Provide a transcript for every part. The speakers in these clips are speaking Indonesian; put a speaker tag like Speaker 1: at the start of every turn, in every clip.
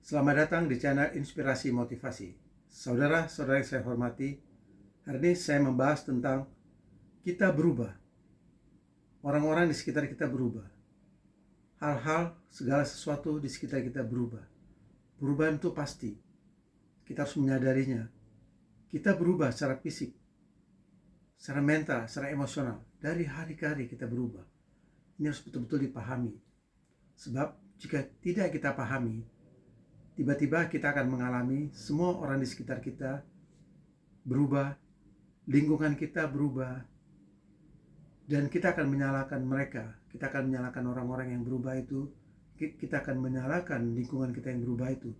Speaker 1: Selamat datang di channel Inspirasi Motivasi. Saudara-saudara yang saya hormati, hari ini saya membahas tentang kita berubah. Orang-orang di sekitar kita berubah. Hal-hal, segala sesuatu di sekitar kita berubah. Perubahan itu pasti. Kita harus menyadarinya. Kita berubah secara fisik, secara mental, secara emosional. Dari hari ke hari kita berubah. Ini harus betul-betul dipahami. Sebab jika tidak kita pahami, tiba-tiba kita akan mengalami semua orang di sekitar kita berubah, lingkungan kita berubah, dan kita akan menyalahkan mereka. Kita akan menyalahkan orang-orang yang berubah itu. Kita akan menyalahkan lingkungan kita yang berubah itu.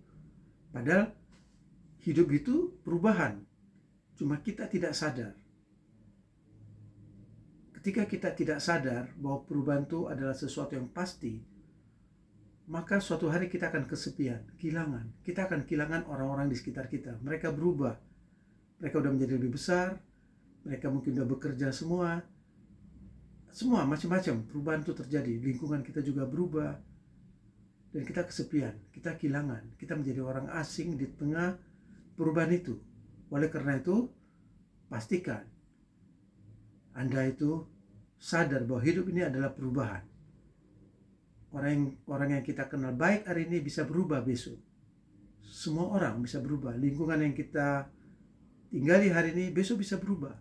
Speaker 1: Padahal hidup itu perubahan. Cuma kita tidak sadar. Ketika kita tidak sadar bahwa perubahan itu adalah sesuatu yang pasti, maka suatu hari kita akan kesepian, kehilangan. Kita akan kehilangan orang-orang di sekitar kita. Mereka berubah. Mereka udah menjadi lebih besar. Mereka mungkin udah bekerja semua. Semua macam-macam perubahan itu terjadi. Lingkungan kita juga berubah. Dan kita kesepian, kita kehilangan. Kita menjadi orang asing di tengah perubahan itu. Oleh karena itu, pastikan Anda itu sadar bahwa hidup ini adalah perubahan. Orang yang kita kenal baik hari ini bisa berubah besok. Semua orang bisa berubah. Lingkungan yang kita tinggali hari ini besok bisa berubah.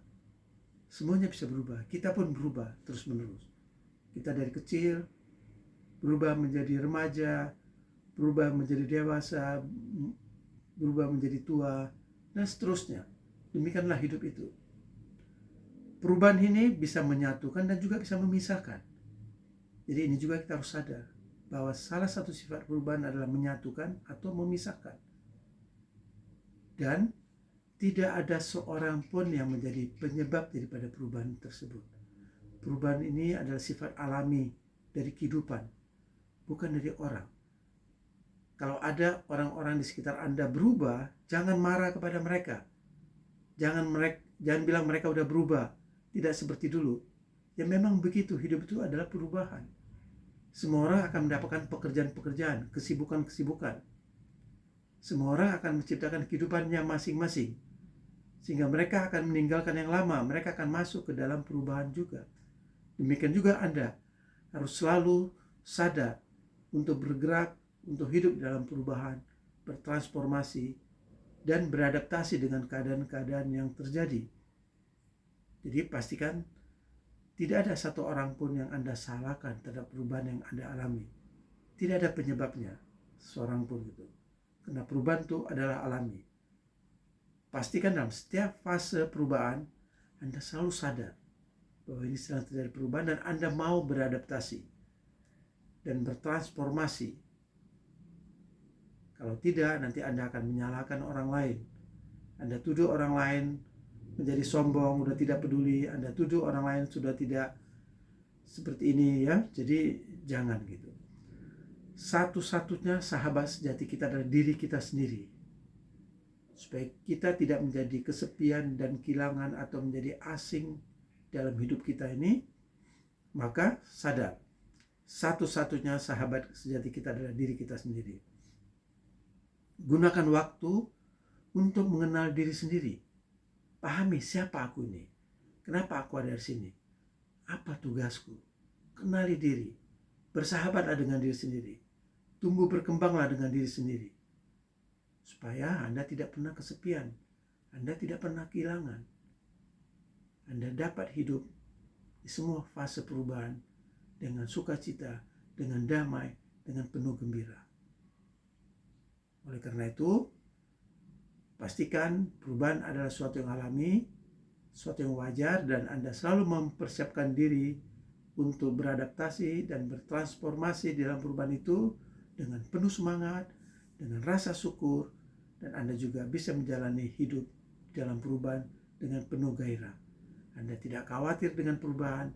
Speaker 1: Semuanya bisa berubah. Kita pun berubah terus-menerus. Kita dari kecil berubah menjadi remaja, berubah menjadi dewasa, berubah menjadi tua, dan seterusnya. Demikianlah hidup itu. Perubahan ini bisa menyatukan dan juga bisa memisahkan. Jadi ini juga kita harus sadar bahwa salah satu sifat perubahan adalah menyatukan atau memisahkan. Dan tidak ada seorang pun yang menjadi penyebab daripada perubahan tersebut. Perubahan ini adalah sifat alami dari kehidupan, bukan dari orang. Kalau ada orang-orang di sekitar Anda berubah, jangan marah kepada mereka. Jangan bilang mereka udah berubah, tidak seperti dulu. Ya memang begitu, hidup itu adalah perubahan. Semua orang akan mendapatkan pekerjaan-pekerjaan, kesibukan-kesibukan. Semua orang akan menciptakan kehidupannya masing-masing. Sehingga mereka akan meninggalkan yang lama, mereka akan masuk ke dalam perubahan juga. Demikian juga Anda harus selalu sadar untuk bergerak, untuk hidup dalam perubahan, bertransformasi, dan beradaptasi dengan keadaan-keadaan yang terjadi. Jadi pastikan tidak ada satu orang pun yang Anda salahkan terhadap perubahan yang Anda alami. Tidak ada penyebabnya, seorang pun itu. Karena perubahan itu adalah alami. Pastikan dalam setiap fase perubahan, Anda selalu sadar bahwa ini sedang terjadi perubahan dan Anda mau beradaptasi dan bertransformasi. Kalau tidak, nanti Anda akan menyalahkan orang lain. Anda tuduh orang lain menjadi sombong, sudah tidak peduli. Anda tuduh orang lain sudah tidak seperti ini ya. Jadi jangan gitu. Satu-satunya sahabat sejati kita adalah diri kita sendiri. Supaya kita tidak menjadi kesepian dan kehilangan atau menjadi asing dalam hidup kita ini, maka sadar, satu-satunya sahabat sejati kita adalah diri kita sendiri. Gunakan waktu untuk mengenal diri sendiri. Pahami siapa aku ini, kenapa aku ada di sini, apa tugasku. Kenali diri, bersahabatlah dengan diri sendiri, tumbuh berkembanglah dengan diri sendiri, supaya Anda tidak pernah kesepian, Anda tidak pernah kehilangan. Anda dapat hidup di semua fase perubahan dengan sukacita, dengan damai, dengan penuh gembira. Oleh karena itu, pastikan perubahan adalah sesuatu yang alami, sesuatu yang wajar, dan Anda selalu mempersiapkan diri untuk beradaptasi dan bertransformasi dalam perubahan itu dengan penuh semangat, dengan rasa syukur, dan Anda juga bisa menjalani hidup dalam perubahan dengan penuh gairah. Anda tidak khawatir dengan perubahan,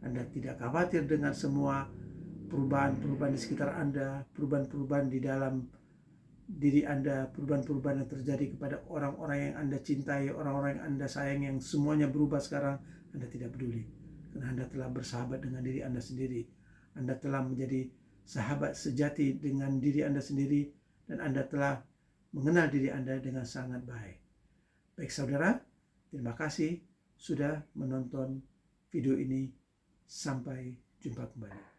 Speaker 1: Anda tidak khawatir dengan semua perubahan-perubahan di sekitar Anda, perubahan-perubahan di dalam diri Anda, perubahan-perubahan yang terjadi kepada orang-orang yang Anda cintai, orang-orang yang Anda sayang, yang semuanya berubah sekarang. Anda tidak peduli, karena Anda telah bersahabat dengan diri Anda sendiri. Anda telah menjadi sahabat sejati dengan diri Anda sendiri, dan Anda telah mengenal diri Anda dengan sangat baik. Baik saudara, terima kasih sudah menonton video ini. Sampai jumpa kembali.